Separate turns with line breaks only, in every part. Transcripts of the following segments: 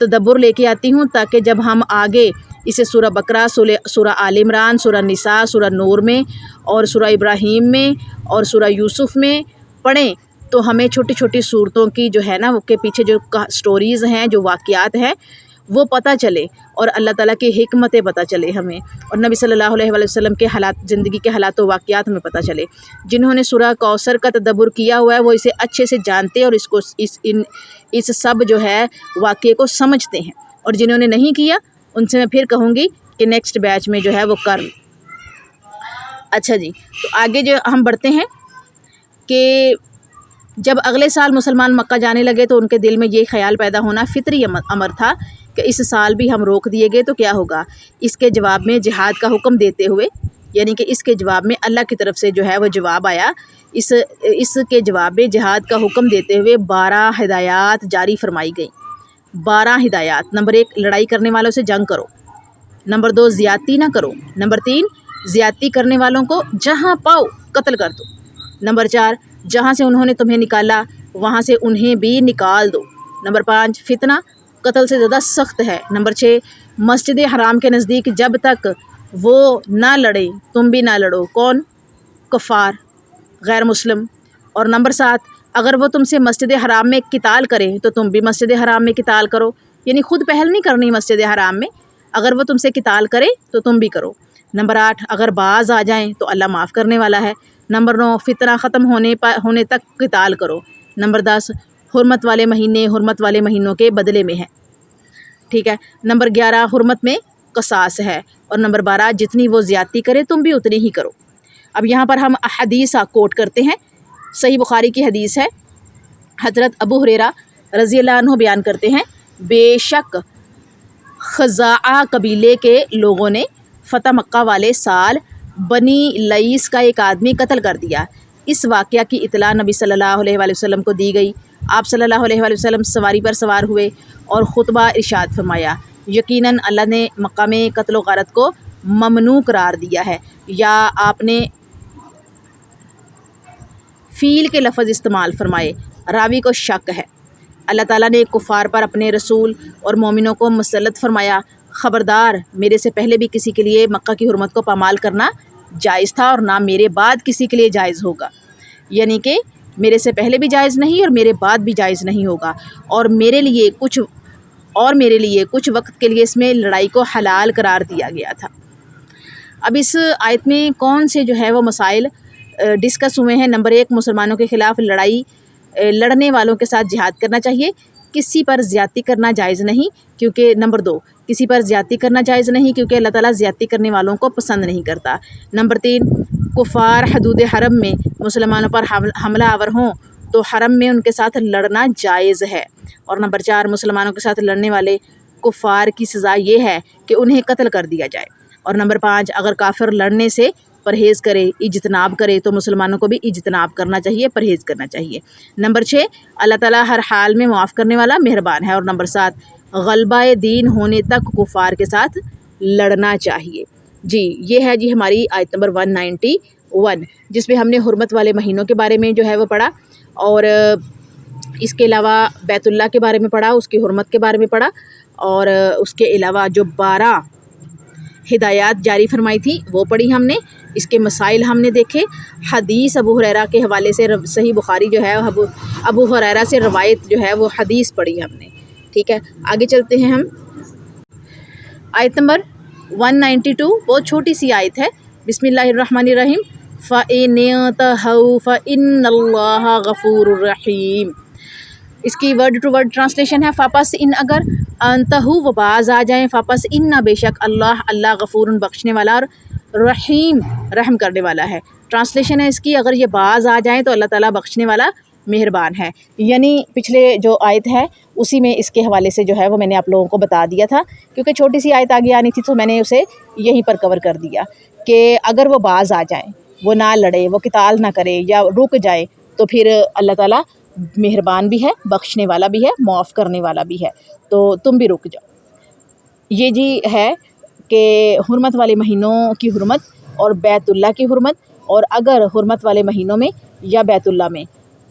تدبر لے کے آتی ہوں تاکہ جب ہم آگے اسے سورہ بقرہ، سورہ آل عمران، سورہ نساء، سورہ نور میں اور سورہ ابراہیم میں اور سورہ یوسف میں پڑھیں تو ہمیں چھوٹی چھوٹی صورتوں کی جو ہے نا وہ کے پیچھے جو سٹوریز ہیں، جو واقعات ہیں وہ پتہ چلے اور اللہ تعالیٰ کی حکمتیں پتہ چلے ہمیں، اور نبی صلی اللہ علیہ وآلہ وسلم کے حالات، زندگی کے حالات و واقعات ہمیں پتہ چلے۔ جنہوں نے سورہ کوثر کا تدبر کیا ہوا ہے وہ اسے اچھے سے جانتے اور اس سب جو ہے واقعے کو سمجھتے ہیں، اور جنہوں نے نہیں کیا ان سے میں پھر کہوں گی کہ نیکسٹ بیچ میں جو ہے وہ کر۔ اچھا جی، تو آگے جو ہم بڑھتے ہیں کہ جب اگلے سال مسلمان مکہ جانے لگے تو ان کے دل میں یہ خیال پیدا ہونا فطری امر تھا کہ اس سال بھی ہم روک دیے گئے تو کیا ہوگا۔ اس کے جواب میں جہاد کا حکم دیتے ہوئے، یعنی کہ اس کے جواب میں اللہ کی طرف سے جو ہے وہ جواب آیا، اس کے جواب میں جہاد کا حکم دیتے ہوئے 12 ہدایات جاری فرمائی گئیں۔ 12 ہدایات۔ نمبر 1، لڑائی کرنے والوں سے جنگ کرو۔ نمبر 2، زیادتی نہ کرو۔ نمبر 3، زیادتی کرنے والوں کو جہاں پاؤ قتل کر دو۔ نمبر 4، جہاں سے انہوں نے تمہیں نکالا وہاں سے انہیں بھی نکال دو۔ نمبر 5، فتنہ قتل سے زیادہ سخت ہے۔ نمبر 6، مسجد حرام کے نزدیک جب تک وہ نہ لڑیں تم بھی نہ لڑو۔ کون؟ کفار، غیر مسلم۔ اور نمبر 7، اگر وہ تم سے مسجد حرام میں قتال کریں تو تم بھی مسجد حرام میں قتال کرو، یعنی خود پہل نہیں کرنی مسجد حرام میں، اگر وہ تم سے قتال کرے تو تم بھی کرو۔ نمبر 8، اگر باز آ جائیں تو اللہ معاف کرنے والا ہے۔ نمبر 9، فتنہ ختم ہونے تک قتال کرو۔ نمبر 10، حرمت والے مہینے حرمت والے مہینوں کے بدلے میں ہیں، ٹھیک ہے۔ نمبر 11، حرمت میں قصاص ہے۔ اور نمبر 12، جتنی وہ زیادتی کرے تم بھی اتنی ہی کرو۔ اب یہاں پر ہم حدیث کوٹ کرتے ہیں، صحیح بخاری کی حدیث ہے۔ حضرت ابو ہریرہ رضی اللہ عنہ بیان کرتے ہیں، بے شک خزاعہ قبیلے کے لوگوں نے فتح مکہ والے سال بنی لئیس کا ایک آدمی قتل کر دیا۔ اس واقعہ کی اطلاع نبی صلی اللہ علیہ وآلہ وسلم کو دی گئی۔ آپ صلی اللہ علیہ وآلہ وسلم سواری پر سوار ہوئے اور خطبہ ارشاد فرمایا، یقیناً اللہ نے مکہ میں قتل و غارت کو ممنوع قرار دیا ہے۔ یا آپ نے فیل کے لفظ استعمال فرمائے، راوی کو شک ہے۔ اللہ تعالیٰ نے کفار پر اپنے رسول اور مومنوں کو مسلط فرمایا، خبردار، میرے سے پہلے بھی کسی کے لیے مکہ کی حرمت کو پامال کرنا جائز تھا اور نہ میرے بعد کسی کے لیے جائز ہوگا، یعنی کہ میرے سے پہلے بھی جائز نہیں اور میرے بعد بھی جائز نہیں ہوگا، اور میرے لیے کچھ وقت کے لیے اس میں لڑائی کو حلال قرار دیا گیا تھا۔ اب اس آیت میں کون سے جو ہے وہ مسائل ڈسکس ہوئے ہیں۔ نمبر 1، مسلمانوں کے خلاف لڑنے والوں کے ساتھ جہاد کرنا چاہیے، کسی پر زیادتی کرنا جائز نہیں کیونکہ نمبر 2، کسی پر زیادتی کرنا جائز نہیں کیونکہ اللہ تعالیٰ زیادتی کرنے والوں کو پسند نہیں کرتا۔ نمبر 3، کفار حدود حرم میں مسلمانوں پر حملہ آور ہوں تو حرم میں ان کے ساتھ لڑنا جائز ہے۔ اور نمبر 4، مسلمانوں کے ساتھ لڑنے والے کفار کی سزا یہ ہے کہ انہیں قتل کر دیا جائے۔ اور نمبر 5، اگر کافر لڑنے سے پرہیز کرے، اجتناب کرے تو مسلمانوں کو بھی اجتناب کرنا چاہیے، پرہیز کرنا چاہیے۔ نمبر 6، اللہ تعالیٰ ہر حال میں معاف کرنے والا مہربان ہے۔ اور نمبر 7، غلبہ دین ہونے تک کفار کے ساتھ لڑنا چاہیے۔ جی یہ ہے جی ہماری آیت نمبر 191، جس میں ہم نے حرمت والے مہینوں کے بارے میں جو ہے وہ پڑھا، اور اس کے علاوہ بیت اللہ کے بارے میں پڑھا، اس کی حرمت کے بارے میں پڑھا، اور اس کے علاوہ جو 12 ہدایات جاری فرمائی تھی وہ پڑھی ہم نے، اس کے مسائل ہم نے دیکھے، حدیث ابو ہریرہ کے حوالے سے صحیح بخاری جو ہے ابو ہریرہ سے روایت جو ہے وہ حدیث پڑھی ہم نے، ٹھیک ہے۔ آگے چلتے ہیں ہم آیت نمبر 192، بہت چھوٹی سی آیت ہے۔ بسم اللہ الرحمن الرحیم، فَإِنِ انْتَهَوْا فَإِنَّ اللَّهَ غَفُورٌ رَحِيمٌ۔ اس کی ورڈ ٹو ورڈ ٹرانسلیشن ہے، فاپس ان اگر انتہو وہ باز آ جائیں، فاپس ان بے شک اللہ غفور بخشنے والا اور رحیم رحم کرنے والا ہے۔ ٹرانسلیشن ہے اس کی، اگر یہ باز آ جائیں تو اللہ تعالیٰ بخشنے والا مہربان ہے، یعنی پچھلے جو آیت ہے اسی میں اس کے حوالے سے جو ہے وہ میں نے آپ لوگوں کو بتا دیا تھا، کیونکہ چھوٹی سی آیت آگے آنی تھی تو میں نے اسے یہیں پر کور کر دیا کہ اگر وہ باز آ جائیں، وہ نہ لڑے، وہ قتال نہ کرے یا رک جائے تو پھر اللہ تعالیٰ مہربان بھی ہے، بخشنے والا بھی ہے، معاف کرنے والا بھی ہے، تو تم بھی رک جاؤ۔ یہ جی ہے کہ حرمت والے مہینوں کی حرمت اور بیت اللہ کی حرمت، اور اگر حرمت والے مہینوں میں یا بیت اللہ میں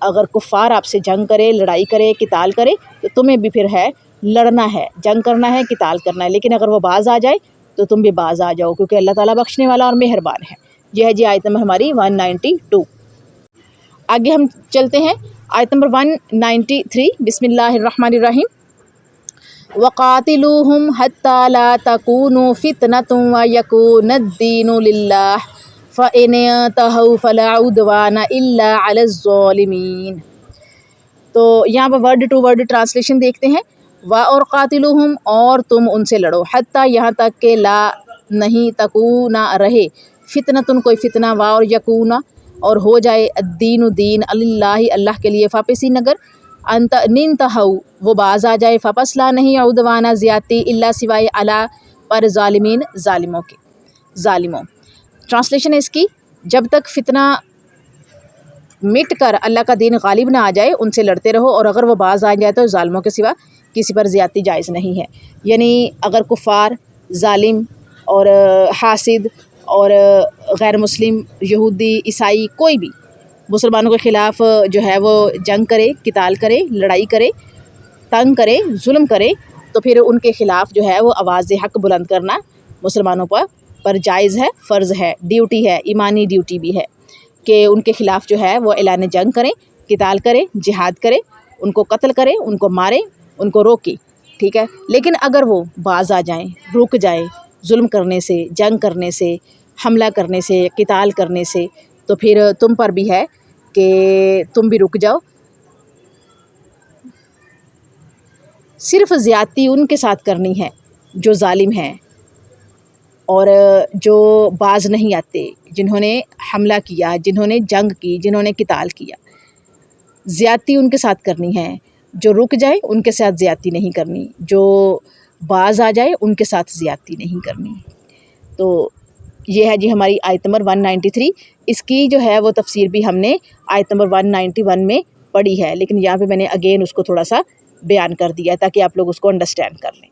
اگر کفار آپ سے جنگ کرے، لڑائی کرے، قتال کرے تو تمہیں بھی پھر ہے لڑنا ہے، جنگ کرنا ہے، قتال کرنا ہے، لیکن اگر وہ باز آ جائے تو تم بھی باز آ جاؤ، کیونکہ اللہ تعالیٰ بخشنے والا اور مہربان ہے۔ یہ ہے جی آیت نمبر ہماری 192۔ آگے ہم چلتے ہیں آیت نمبر 193۔ بسم اللہ الرحمن الرحیم۔ وَقَاتِلُوهُمْ حَتَّى لَا تَكُونُ فِتْنَةٌ وَيَكُونَ الدِّينُ لِلَّهِ فَإِنِ انتَهَوْا فَلَا عُدْوَانَ إِلَّا عَلَى الظَّالِمِينَ۔ تو یہاں پر ورڈ ٹو ورڈ ٹرانسلیشن دیکھتے ہیں۔ اور قاتلوہم، اور تم ان سے لڑو، حتیٰ یہاں تک کہ لا نہیں، تکونا رہے، فتنتن کوئی فتنہ، اور یکونا اور ہو جائے، الدین دین، اللہ اللہ کے لیے، فاپسی نگر انت ننتہو وہ باز آ جائے، فپس لا نہیں، عدوانا زیادتی، اللہ سوائے علا پر ظالمین ظالموں کے، ظالموں۔ ٹرانسلیشن ہے اس کی، جب تک فتنہ مٹ کر اللہ کا دین غالب نہ آ جائے ان سے لڑتے رہو، اور اگر وہ باز آ جائے تو ظالموں کے سوا کسی پر زیادتی جائز نہیں ہے۔ یعنی اگر کفار، ظالم اور حاسد اور غیر مسلم، یہودی، عیسائی، کوئی بھی مسلمانوں کے خلاف جو ہے وہ جنگ کرے، قتال کرے، لڑائی کرے، تنگ کرے، ظلم کرے، تو پھر ان کے خلاف جو ہے وہ آواز حق بلند کرنا مسلمانوں پر جائز ہے، فرض ہے، ڈیوٹی ہے، ایمانی ڈیوٹی بھی ہے کہ ان کے خلاف جو ہے وہ اعلان جنگ کریں، قتال کرے، جہاد کرے، ان کو قتل کرے، ان کو مارے، ان کو روکے، ٹھیک ہے۔ لیکن اگر وہ باز آ جائیں، رک جائیں ظلم کرنے سے، جنگ کرنے سے، حملہ کرنے سے، قتال کرنے سے، تو پھر تم پر بھی ہے کہ تم بھی رک جاؤ۔ صرف زیادتی ان کے ساتھ کرنی ہے جو ظالم ہیں اور جو باز نہیں آتے، جنہوں نے حملہ کیا، جنہوں نے جنگ کی، جنہوں نے قتال کیا، زیادتی ان کے ساتھ کرنی ہے۔ جو رک جائے ان کے ساتھ زیادتی نہیں کرنی، جو باز آ جائے ان کے ساتھ زیادتی نہیں کرنی۔ تو یہ ہے جی ہماری آیت نمبر 193۔ اس کی جو ہے وہ تفسیر بھی ہم نے آیت نمبر 191 میں پڑھی ہے، لیکن یہاں پہ میں نے اگین اس کو تھوڑا سا بیان کر دیا تاکہ آپ لوگ اس کو انڈرسٹینڈ کر لیں۔